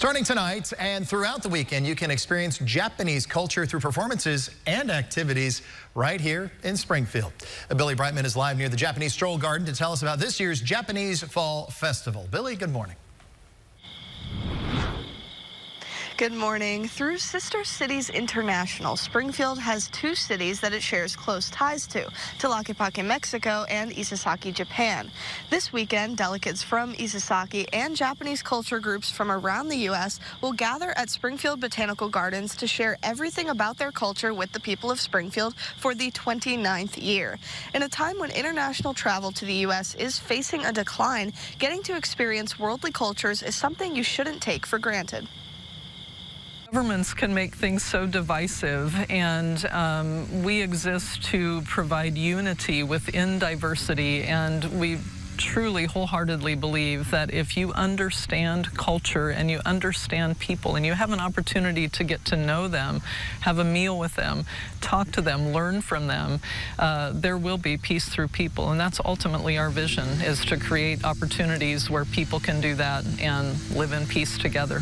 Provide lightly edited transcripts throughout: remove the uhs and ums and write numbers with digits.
Starting tonight and throughout the weekend, you can experience Japanese culture through performances and activities right here in Springfield. Billy Brightman is live near the Japanese Stroll Garden to tell us about this year's Japanese Fall Festival. Billy, good morning. Good morning. Through Sister Cities International, Springfield has two cities that it shares close ties to, Tlaquepaque, Mexico, and Isesaki, Japan. This weekend, delegates from Isesaki and Japanese culture groups from around the U.S. will gather at Springfield Botanical Gardens to share everything about their culture with the people of Springfield for the 29th year. In a time when international travel to the U.S. is facing a decline, getting to experience worldly cultures is something you shouldn't take for granted. Governments can make things so divisive, and we exist to provide unity within diversity, and we truly wholeheartedly believe that if you understand culture and you understand people and you have an opportunity to get to know them, have a meal with them, talk to them, learn from them, there will be peace through people. And that's ultimately our vision, is to create opportunities where people can do that and live in peace together.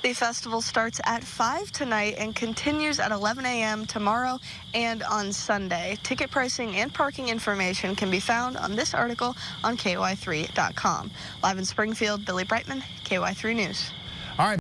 The festival starts at 5 tonight and continues at 11 a.m. tomorrow and on Sunday. Ticket pricing and parking information can be found on this article on KY3.com. Live in Springfield, Billy Brightman, KY3 News. All right.